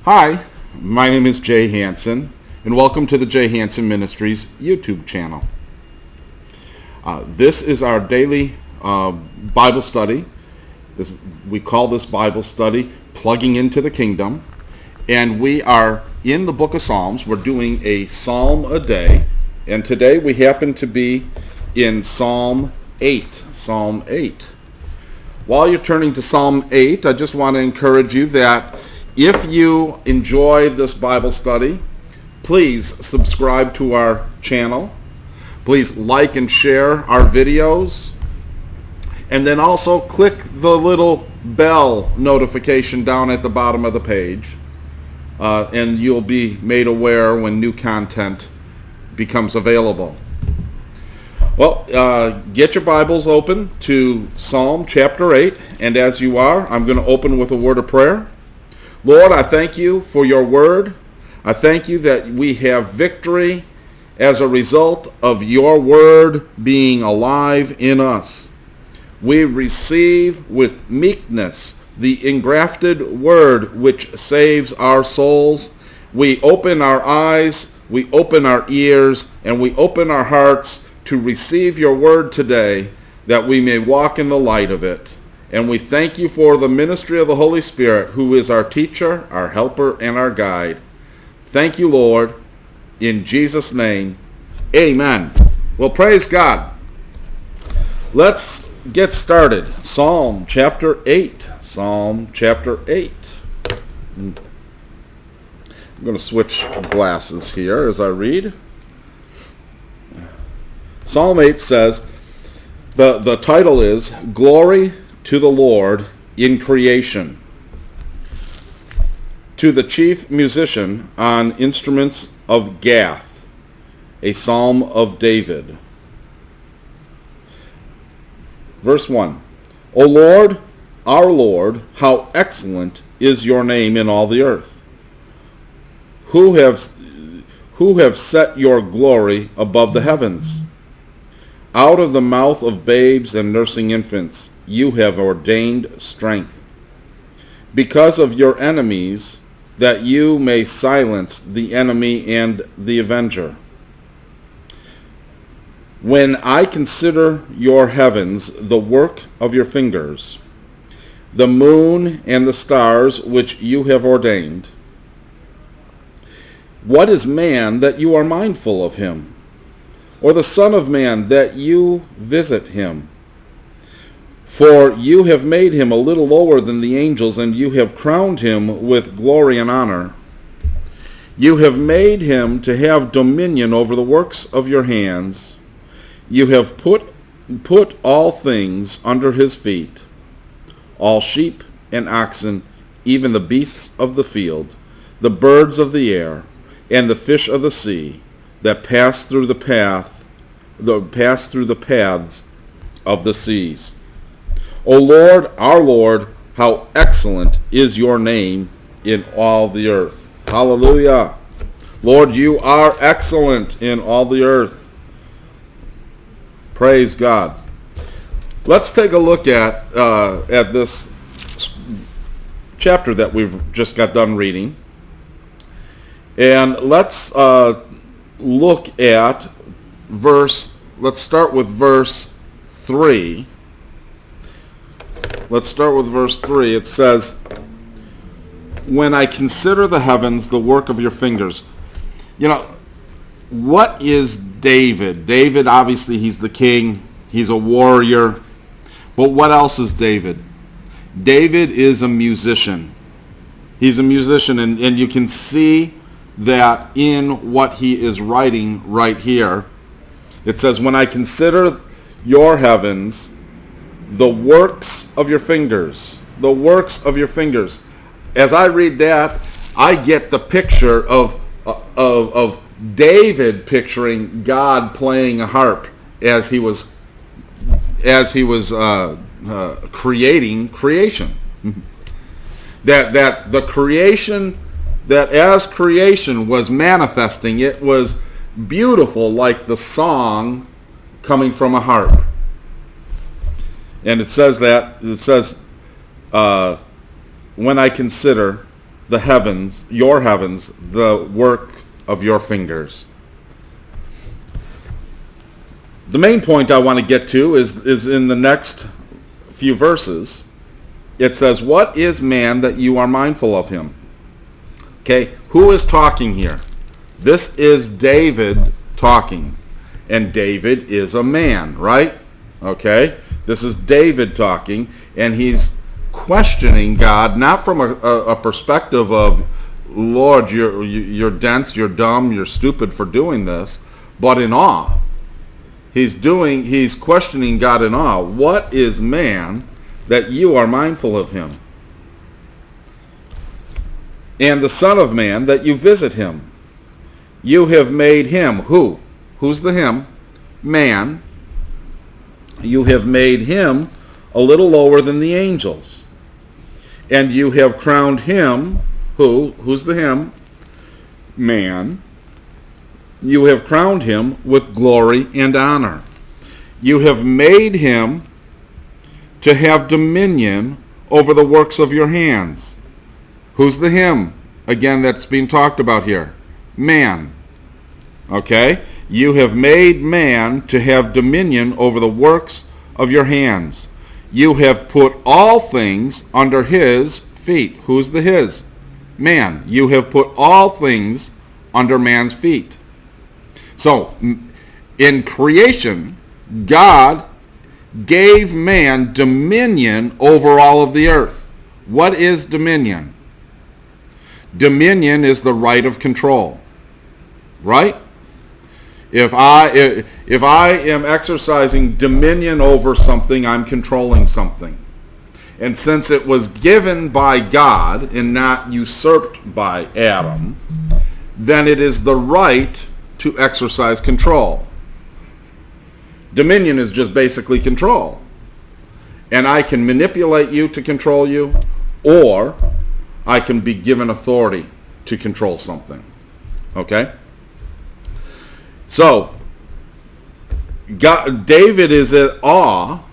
Hi, my name is Jay Hansen, and welcome to the Jay Hansen Ministries YouTube channel. This is our daily Bible study. We call this Bible study Plugging into the Kingdom, and we are in the book of Psalms. We're doing a psalm a day, and today we happen to be in Psalm 8. Psalm 8. While you're turning to Psalm 8, I just want to encourage you that if you enjoy this Bible study, please subscribe to our channel. Please like and share our videos. And then also click the little bell notification down at the bottom of the page. And you'll be made aware when new content becomes available. Well, get your Bibles open to Psalm chapter 8. And as you are, I'm going to open with a word of prayer. Lord, I thank you for your word. I thank you that we have victory as a result of your word being alive in us. We receive with meekness the engrafted word which saves our souls. We open our eyes, we open our ears, and we open our hearts to receive your word today, that we may walk in the light of it. And we thank you for the ministry of the Holy Spirit, who is our teacher, our helper, and our guide. Thank you, Lord. In Jesus' name, amen. Well, praise God. Let's get started. Psalm chapter 8. Psalm chapter 8. I'm going to switch glasses here as I read. Psalm 8 says, the title is Glory to the Lord in Creation. To the chief musician on instruments of Gath, a psalm of David. Verse 1. O Lord, our Lord, how excellent is your name in all the earth. Who have set your glory above the heavens? Out of the mouth of babes and nursing infants, you have ordained strength, because of your enemies, that you may silence the enemy and the avenger. When I consider your heavens, the work of your fingers, the moon and the stars which you have ordained, what is man that you are mindful of him, or the son of man that you visit him? For you have made him a little lower than the angels, and you have crowned him with glory and honor. You have made him to have dominion over the works of your hands. You have put all things under his feet, all sheep and oxen, even the beasts of the field, the birds of the air, and the fish of the sea, that pass through the paths of the seas. O Lord, our Lord, how excellent is your name in all the earth. Hallelujah. Lord, you are excellent in all the earth. Praise God. Let's take a look at this chapter that we've just got done reading. And let's look at let's start with verse 3. Let's start with verse 3. It says, when I consider the heavens, the work of your fingers. You know, what is David? David, obviously, he's the king. He's a warrior. But what else is David? David is a musician. He's a musician, and you can see that in what he is writing right here. It says, when I consider your heavens, the works of your fingers. The works of your fingers. As I read that, I get the picture of David picturing God playing a harp as he was creating creation. that the creation, that as creation was manifesting, it was beautiful, like the song coming from a harp. And it says when I consider the heavens, the work of your fingers. The main point I want to get to is in the next few verses. It says, what is man that you are mindful of him? Okay, who is talking here? This is David talking. And David is a man, right? Okay, this is David talking, and he's questioning God, not from a perspective of, Lord, you're dense, you're dumb, you're stupid for doing this, but in awe. He's questioning God in awe. What is man that you are mindful of him? And the Son of Man that you visit him. You have made him, who? Who's the him? Man. You have made him a little lower than the angels. And you have crowned him, who? Who's the him? Man. You have crowned him with glory and honor. You have made him to have dominion over the works of your hands. Who's the him? Again, that's being talked about here. Man. Okay? You have made man to have dominion over the works of your hands. You have put all things under his feet. Who's the his? Man. You have put all things under man's feet. So, in creation, God gave man dominion over all of the earth. What is dominion? Dominion is the right of control. Right? If I am exercising dominion over something, I'm controlling something. And since it was given by God and not usurped by Adam, then it is the right to exercise control. Dominion is just basically control. And I can manipulate you to control you, or I can be given authority to control something. Okay? So, David is at awe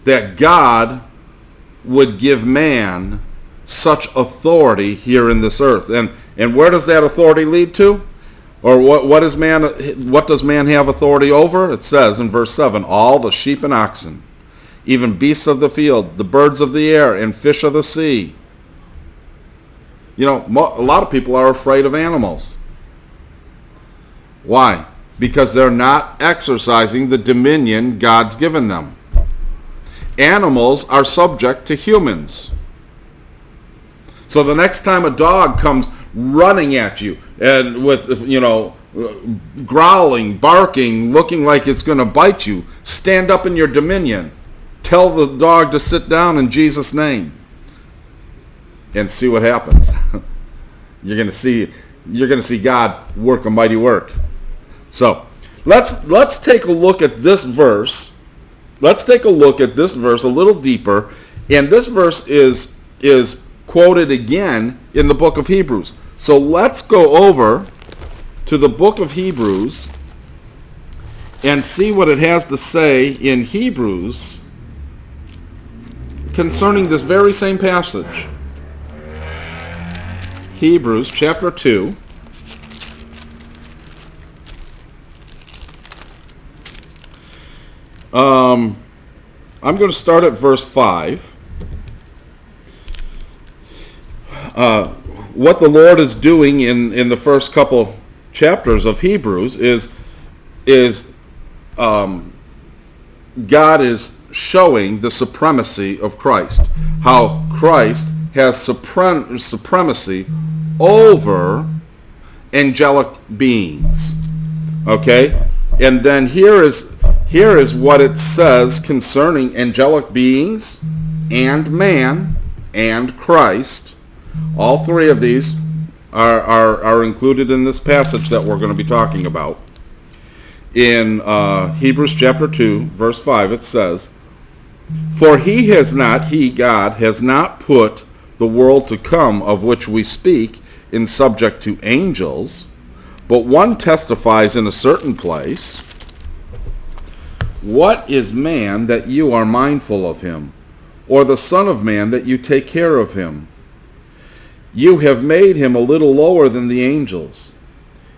that God would give man such authority here in this earth. And where does that authority lead to? Or what does man have authority over? It says in verse 7, all the sheep and oxen, even beasts of the field, the birds of the air, and fish of the sea. You know, a lot of people are afraid of animals. Why? Because they're not exercising the dominion God's given them. Animals are subject to humans. So the next time a dog comes running at you and with, growling, barking, looking like it's going to bite you, stand up in your dominion. Tell the dog to sit down in Jesus' name and see what happens. You're going to see God work a mighty work. So let's take a look at this verse. Let's take a look at this verse a little deeper. And this verse is quoted again in the book of Hebrews. So let's go over to the book of Hebrews and see what it has to say in Hebrews concerning this very same passage. Hebrews chapter 2. I'm going to start at verse 5. What the Lord is doing in the first couple chapters of Hebrews is God is showing the supremacy of Christ. How Christ has supremacy over angelic beings. Okay? And then here is what it says concerning angelic beings and man and Christ. All three of these are included in this passage that we're going to be talking about. In Hebrews chapter 2, verse 5, it says, For God has not put the world to come of which we speak in subject to angels, but one testifies in a certain place, What is man that you are mindful of him, or the Son of Man that you take care of him? You have made him a little lower than the angels.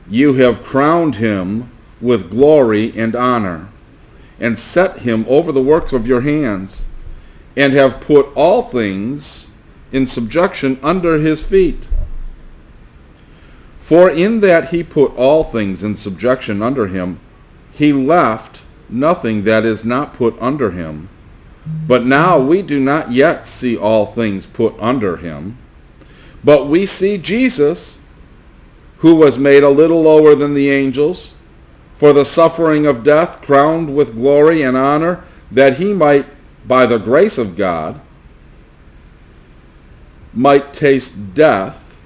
You have crowned him with glory and honor, and set him over the works of your hands, and have put all things in subjection under his feet. For in that he put all things in subjection under him, he left nothing that is not put under him. But now we do not yet see all things put under him, but we see Jesus, who was made a little lower than the angels, for the suffering of death, crowned with glory and honor, that he might, by the grace of God, might taste death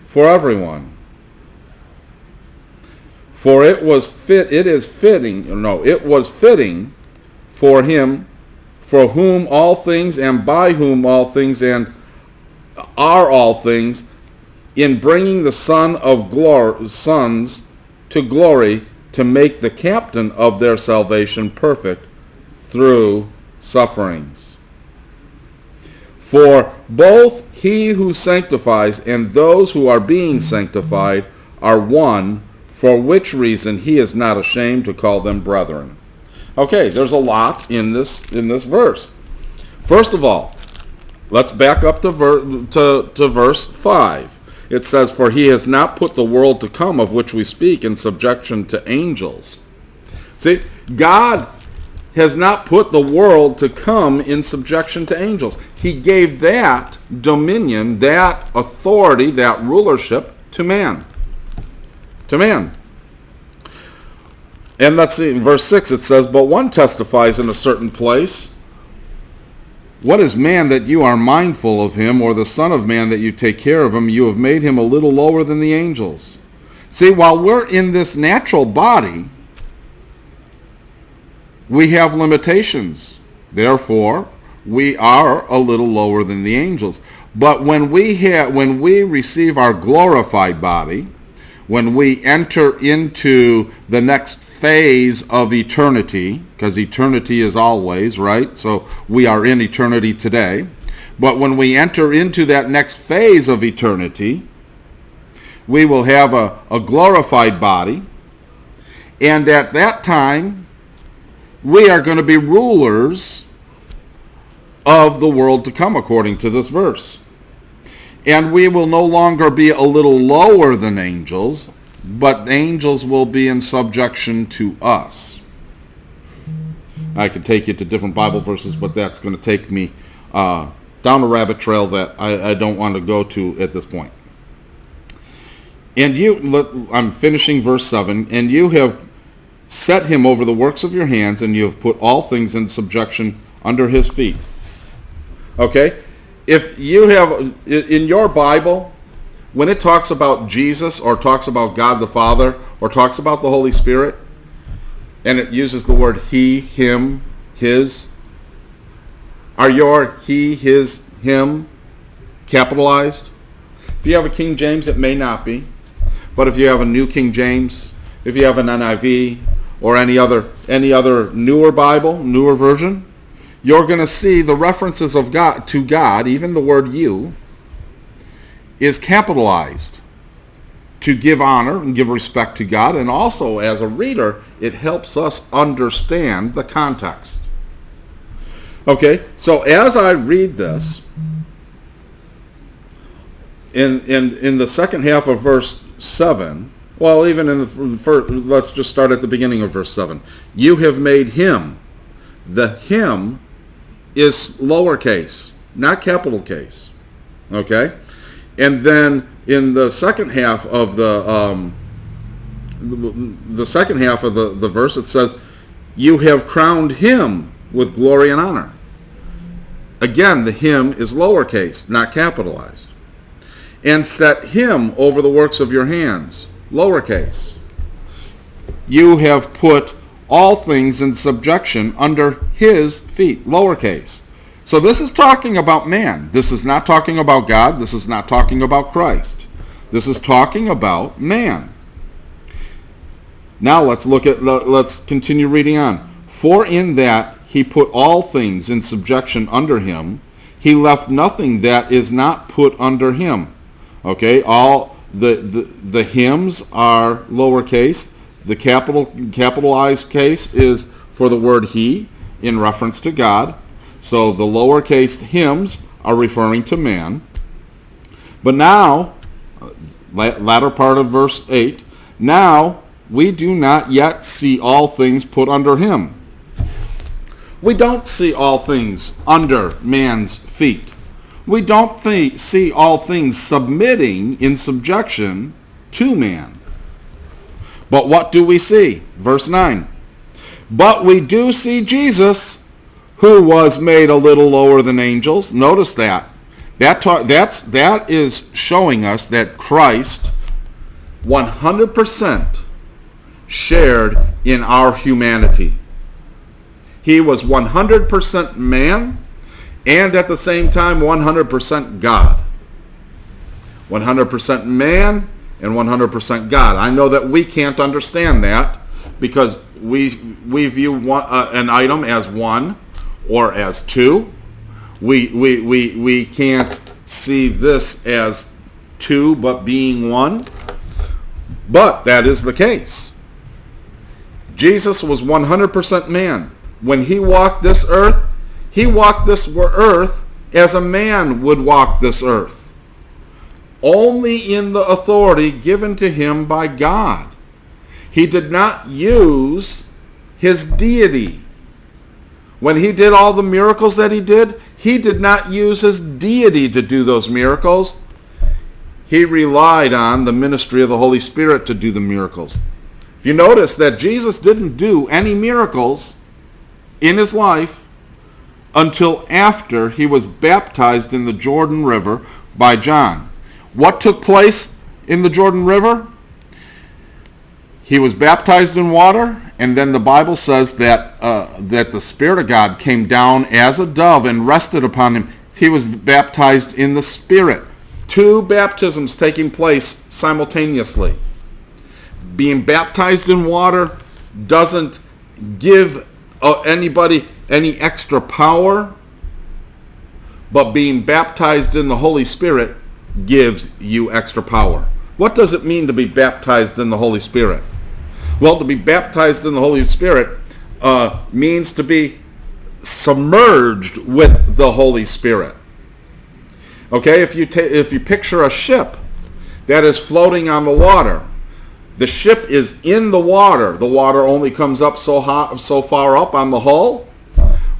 for everyone. For it was fitting for him, for whom all things, and by whom all things, and are all things, in bringing the sons to glory, to make the captain of their salvation perfect through sufferings. For both he who sanctifies and those who are being sanctified are one, for which reason he is not ashamed to call them brethren. Okay, there's a lot in this verse. First of all, let's back up to verse 5. It says, for he has not put the world to come of which we speak in subjection to angels. See, God has not put the world to come in subjection to angels. He gave that dominion, that authority, that rulership to man. To man. And let's see, in verse 6 it says, but one testifies in a certain place, what is man that you are mindful of him, or the son of man that you take care of him? You have made him a little lower than the angels. See, while we're in this natural body, we have limitations. Therefore, we are a little lower than the angels. But when we receive our glorified body, when we enter into the next phase of eternity, because eternity is always, right? So we are in eternity today. But when we enter into that next phase of eternity, we will have a glorified body. And at that time, we are going to be rulers of the world to come, according to this verse. And we will no longer be a little lower than angels, but angels will be in subjection to us. I could take you to different Bible verses, but that's going to take me down a rabbit trail that I don't want to go to at this point. And I'm finishing verse 7, and you have set him over the works of your hands, and you have put all things in subjection under his feet. Okay? If you have, in your Bible, when it talks about Jesus, or talks about God the Father, or talks about the Holy Spirit, and it uses the word he, him, his, are your he, his, him capitalized? If you have a King James, it may not be. But if you have a New King James, if you have an NIV, or any other newer Bible, newer version, you're going to see the references of God to God, even the word you, is capitalized to give honor and give respect to God. And also, as a reader, it helps us understand the context. Okay, so as I read this, in the second half of verse 7, well, even in the first, let's just start at the beginning of verse 7. You have made him. The him is lowercase, not capital case. Okay? And then in the second half of the verse, it says, you have crowned him with glory and honor. Again, the him is lowercase, not capitalized. And set him over the works of your hands, lowercase. You have put all things in subjection under his feet, lowercase. So this is talking about man. This is not talking about God. This is not talking about Christ. This is talking about man. Now let's continue reading on. For in that he put all things in subjection under him, he left nothing that is not put under him. Okay, all the hymns are lowercase. The capitalized case is for the word he in reference to God. So the lowercase hymns are referring to man. But now, latter part of verse 8, now we do not yet see all things put under him. We don't see all things under man's feet. We don't see all things submitting in subjection to man. But what do we see? Verse 9. But we do see Jesus, who was made a little lower than angels. Notice that. That is showing us that Christ 100% shared in our humanity. He was 100% man and at the same time 100% God. 100% man and 100% God. I know that we can't understand that because we view an item as one or as two. We can't see this as two but being one. But that is the case. Jesus was 100% man. When he walked this earth, he walked this earth as a man would walk this earth. Only in the authority given to him by God. He did not use his deity. When he did all the miracles that he did not use his deity to do those miracles. He relied on the ministry of the Holy Spirit to do the miracles. If you notice that Jesus didn't do any miracles in his life until after he was baptized in the Jordan River by John. What took place in the Jordan River? He was baptized in water, and then the Bible says that the Spirit of God came down as a dove and rested upon him. He was baptized in the Spirit. Two baptisms taking place simultaneously. Being baptized in water doesn't give anybody any extra power, but being baptized in the Holy Spirit gives you extra power. What does it mean to be baptized in the Holy Spirit? Well, to be baptized in the Holy Spirit means to be submerged with the Holy Spirit. Okay, if you picture a ship that is floating on the water, the ship is in the water. The water only comes up so far up on the hull.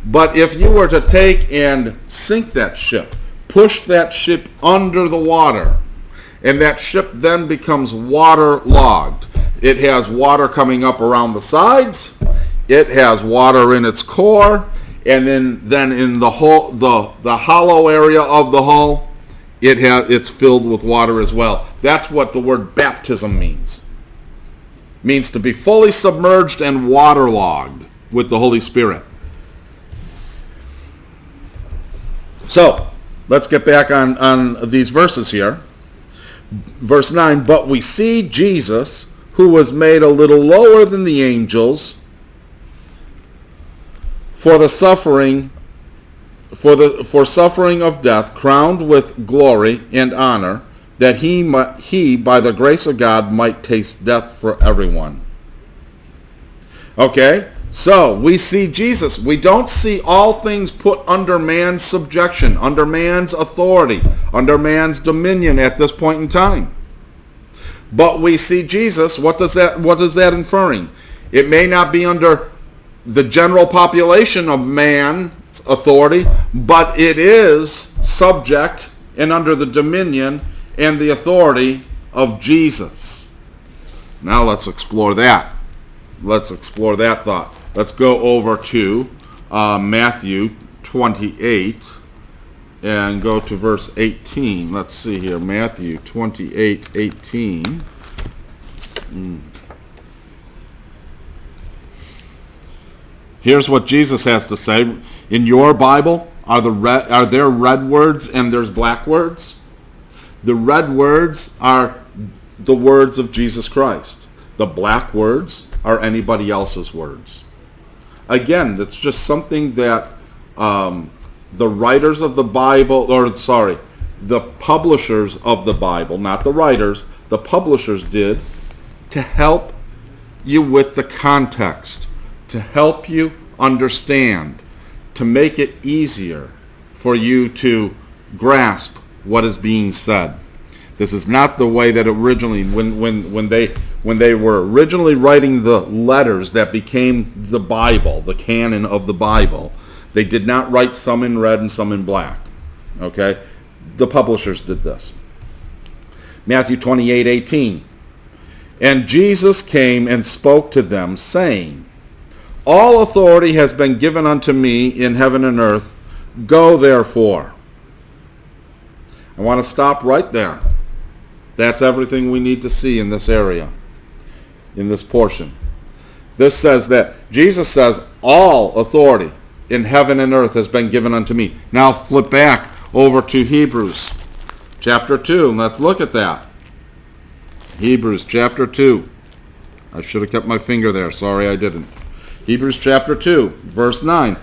But if you were to take and sink that ship, push that ship under the water, and that ship then becomes waterlogged. It has water coming up around the sides. It has water in its core, and then in the hollow area of the hull, it's filled with water as well. That's what the word baptism means. It means to be fully submerged and waterlogged with the Holy Spirit. So, let's get back on these verses here. Verse 9, but we see Jesus, who was made a little lower than the angels, for suffering of death, crowned with glory and honor, that he by the grace of God might taste death for everyone. Okay, so we see Jesus. We don't see all things put under man's subjection, under man's authority, under man's dominion at this point in time. But we see Jesus. What is that inferring? It may not be under the general population of man's authority, but it is subject and under the dominion and the authority of Jesus. Now let's explore that. Let's explore that thought. Let's go over to Matthew 28 and go to verse 18. Let's see here. Matthew 28:18. Here's what Jesus has to say. In your Bible, are there red words and there's black words? The red words are the words of Jesus Christ. The black words are anybody else's words. Again, that's just something that the writers of the Bible, the publishers of the Bible, not the writers, the publishers did, to help you with the context, to help you understand, to make it easier for you to grasp what is being said. This is not the way that originally, when they were originally writing the letters that became the Bible, the canon of the Bible, they did not write some in red and some in black. Okay? The publishers did this. Matthew 28:18. And Jesus came and spoke to them, saying, All authority has been given unto me in heaven and earth. Go therefore. I want to stop right there. That's everything we need to see in this area, in this portion. This says that Jesus says, all authority in heaven and earth has been given unto me. Now flip back over to Hebrews chapter 2, and let's look at that. Hebrews chapter 2. I should have kept my finger there. Sorry, I didn't. Hebrews chapter 2, verse 9.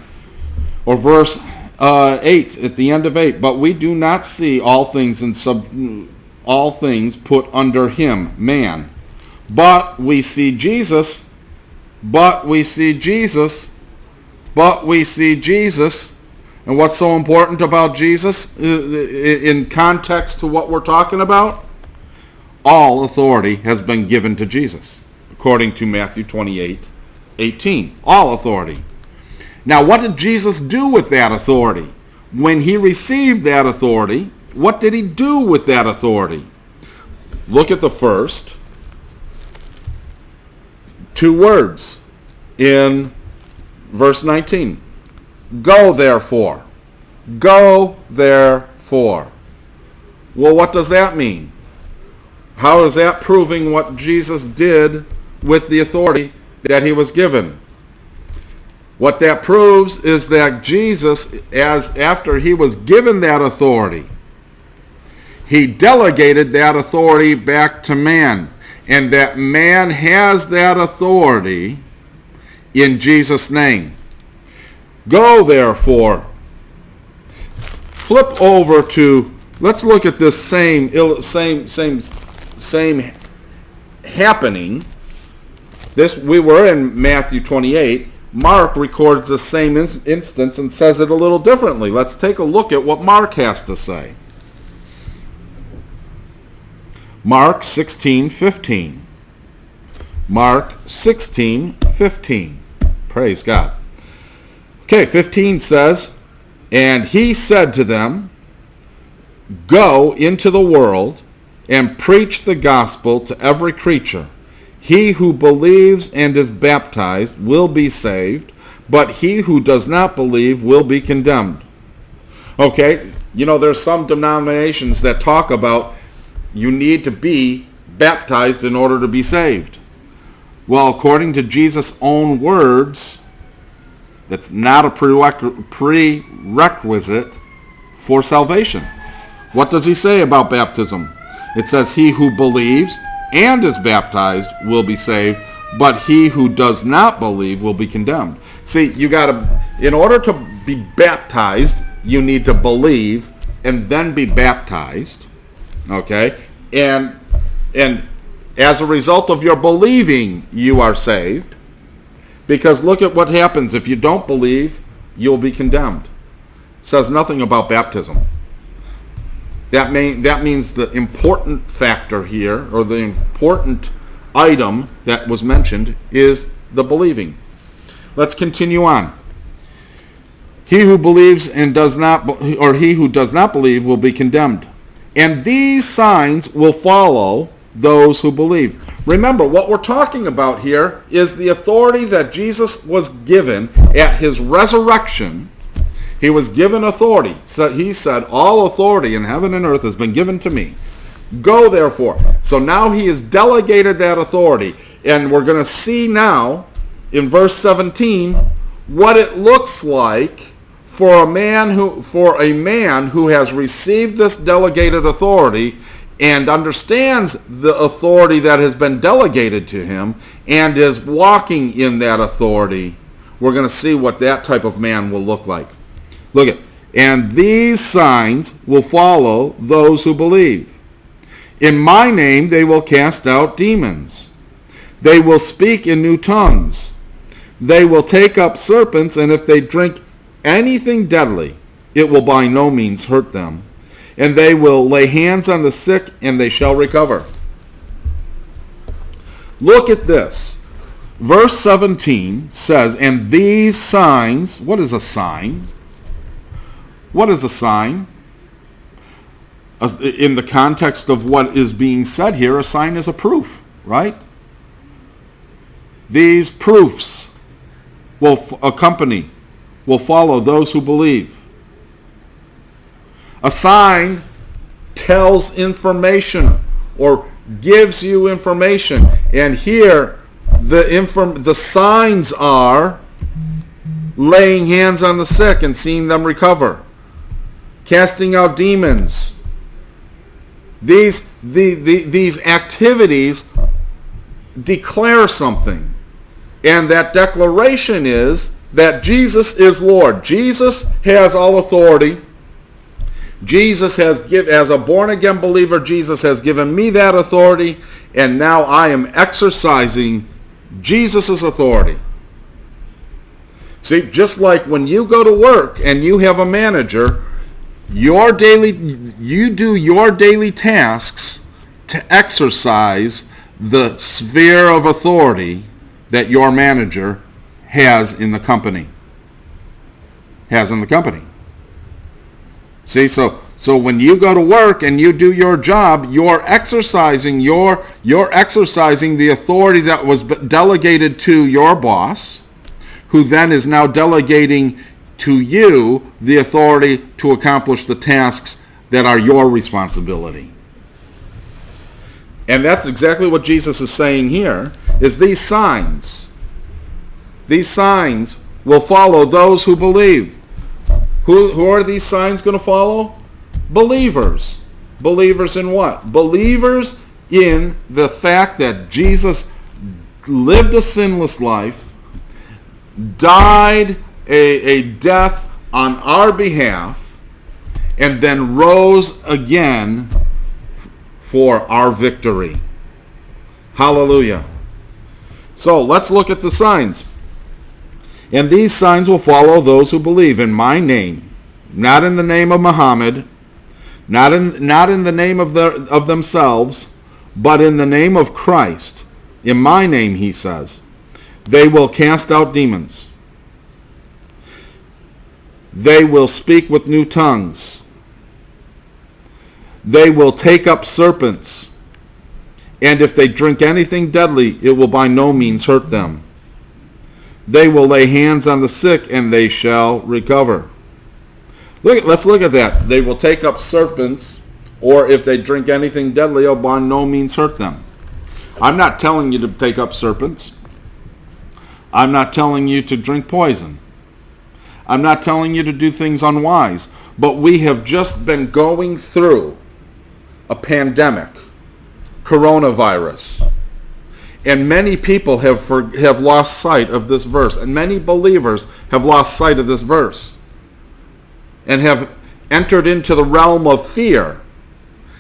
Or verse 8, at the end of 8. But we do not see all things put under him, man. But we see Jesus. And what's so important about Jesus in context to what we're talking about? All authority has been given to Jesus, according to Matthew 28:18. All authority. Now, what did Jesus do with that authority? When he received that authority, what did he do with that authority? Look at the first two words in verse 19. Go therefore. Go therefore. Well, what does that mean? How is that proving what Jesus did with the authority that he was given? What that proves is that Jesus, after he was given that authority, he delegated that authority back to man. And that man has that authority in Jesus' name. Go therefore. Flip over to, let's look at this same happening. We were in Matthew 28. Mark records the same instance and says it a little differently. Let's take a look at what Mark has to say. Mark 16:15. Mark 16:15. Praise God. Okay, 15 says, And he said to them, Go into the world and preach the gospel to every creature. He who believes and is baptized will be saved, but he who does not believe will be condemned. Okay, there's some denominations that talk about you need to be baptized in order to be saved. Well, according to Jesus' own words, that's not a prerequisite for salvation. What does he say about baptism? It says, He who believes and is baptized will be saved, but he who does not believe will be condemned. See, in order to be baptized, you need to believe and then be baptized. Okay? And as a result of your believing, you are saved. Because look at what happens. If you don't believe, you'll be condemned. It says nothing about baptism. That means the important factor here, or the important item that was mentioned, is the believing. Let's continue on. He who believes and does not, or he who does not believe will be condemned. And these signs will follow those who believe. Remember, what we're talking about here is the authority that Jesus was given at his resurrection. He was given authority. So he said, all authority in heaven and earth has been given to me. Go therefore. So now he has delegated that authority. And we're going to see now in verse 17 what it looks like for a man who has received this delegated authority and understands the authority that has been delegated to him and is walking in that authority. We're going to see what that type of man will look like. Look at And these signs will follow those who believe. In my name they will cast out demons. They will speak in new tongues. They will take up serpents, and if they drink anything deadly, it will by no means hurt them. And they will lay hands on the sick, and they shall recover. Look at this. Verse 17 says, and these signs, what is a sign? What is a sign? In the context of what is being said here, a sign is a proof, right? These proofs will follow those who believe. A sign tells information or gives you information. And here, the signs are laying hands on the sick and seeing them recover, casting out demons. These activities declare something, and that declaration is that Jesus is Lord. Jesus has all authority. Jesus has as a born-again believer, Jesus has given me that authority, and now I am exercising Jesus' authority. See, just like when you go to work and you have a manager, you do your daily tasks to exercise the sphere of authority that your manager has in the company. See, so when you go to work and you do your job, you're exercising the authority that was delegated to your boss, who then is now delegating to you the authority to accomplish the tasks that are your responsibility. And that's exactly what Jesus is saying here, is these signs will follow those who believe. Who are these signs going to follow? Believers. Believers in what? Believers in the fact that Jesus lived a sinless life, died a death on our behalf, and then rose again for our victory. Hallelujah. So let's look at the signs. And these signs will follow those who believe in my name, not in the name of Muhammad, not in the name of themselves, but in the name of Christ. In my name, he says, they will cast out demons. They will speak with new tongues. They will take up serpents. And if they drink anything deadly, it will by no means hurt them. They will lay hands on the sick, and they shall recover. Let's look at that. They will take up serpents, or if they drink anything deadly, it will by no means hurt them. I'm not telling you to take up serpents. I'm not telling you to drink poison. I'm not telling you to do things unwise. But we have just been going through a pandemic, coronavirus. And many people have lost sight of this verse. And many believers have lost sight of this verse. And have entered into the realm of fear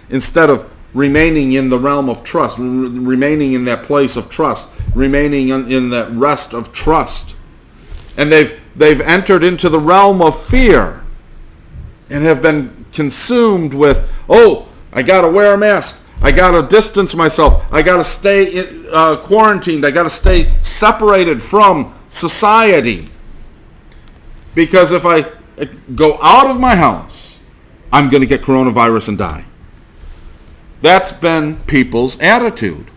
instead of remaining in the realm of trust, remaining in that place of trust, remaining in that rest of trust. And they've entered into the realm of fear and have been consumed with, I got to wear a mask. I got to distance myself. I got to stay quarantined. I got to stay separated from society. Because if I go out of my house, I'm going to get coronavirus and die. That's been people's attitude.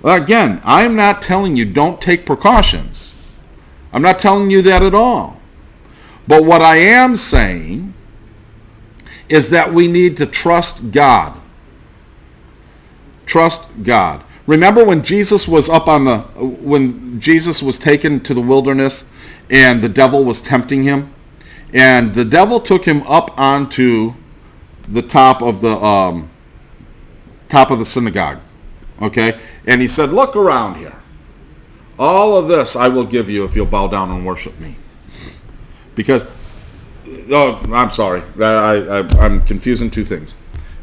Again, I'm not telling you don't take precautions. I'm not telling you that at all. But what I am saying is that we need to trust God. Trust God. Remember when Jesus was when Jesus was taken to the wilderness and the devil was tempting him? And the devil took him up onto the top of the synagogue. Okay? And he said, look around here. All of this I will give you if you'll bow down and worship me. Because Oh, I'm sorry. I'm confusing two things.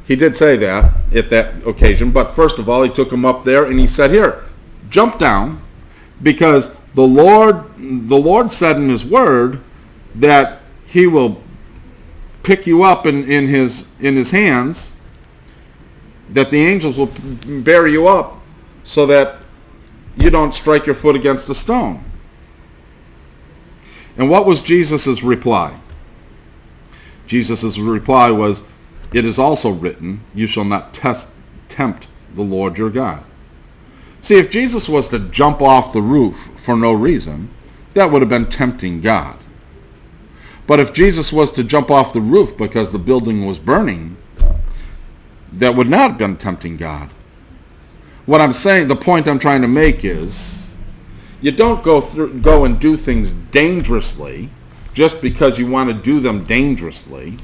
He did say that at that occasion, but first of all, he took him up there and he said, here, jump down, because the Lord said in his word that he will pick you up in his hands, that the angels will bear you up so that you don't strike your foot against a stone. And what was Jesus' reply? Jesus' reply was, it is also written, you shall not tempt the Lord your God. See, if Jesus was to jump off the roof for no reason, that would have been tempting God. But if Jesus was to jump off the roof because the building was burning, that would not have been tempting God. What I'm saying, the point I'm trying to make is, you don't go and do things dangerously just because you want to do them dangerously.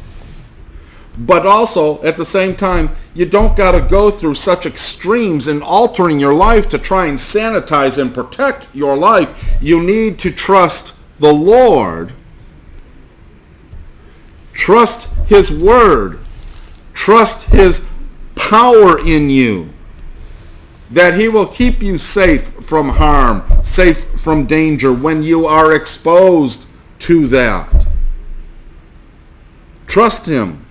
But also, at the same time, you don't got to go through such extremes in altering your life to try and sanitize and protect your life. You need to trust the Lord. Trust his word. Trust his power in you. That he will keep you safe from harm, safe from danger when you are exposed to that. Trust him.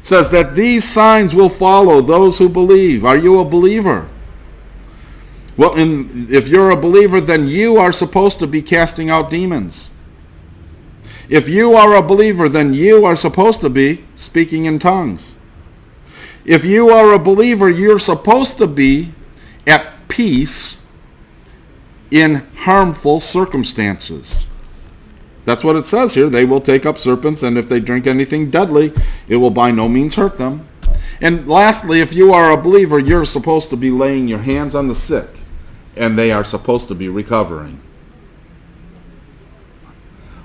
It says that these signs will follow those who believe. Are you a believer? Well, if you're a believer, then you are supposed to be casting out demons. If you are a believer, then you are supposed to be speaking in tongues. If you are a believer, you're supposed to be at peace in harmful circumstances. That's what it says here. They will take up serpents, and if they drink anything deadly, it will by no means hurt them. And lastly, if you are a believer, you're supposed to be laying your hands on the sick, and they are supposed to be recovering.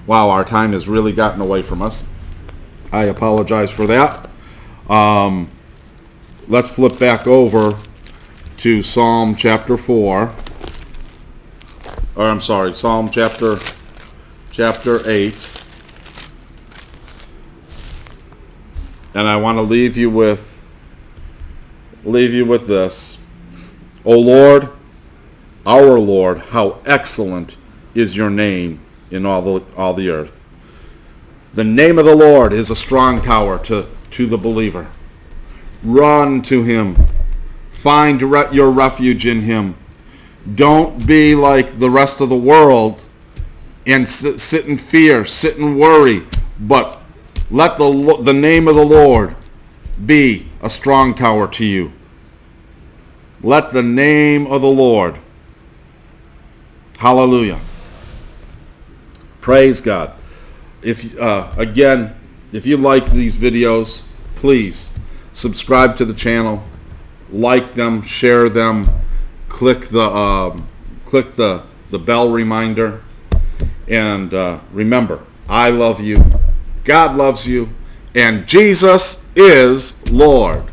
Wow, our time has really gotten away from us. I apologize for that. Let's flip back over to Psalm chapter 4. Or I'm sorry, Psalm chapter 8. And I want to leave you with this. O Lord, our Lord, how excellent is your name in all the earth. The name of the Lord is a strong tower to the believer. Run to him. Find your refuge in him. Don't be like the rest of the world and sit in fear, sit in worry, but let the name of the Lord be a strong tower to you. Let the name of the Lord. Hallelujah. Praise God. If you like these videos, please subscribe to the channel, like them, share them, click the bell reminder, and remember, I love you, God loves you, and Jesus is Lord.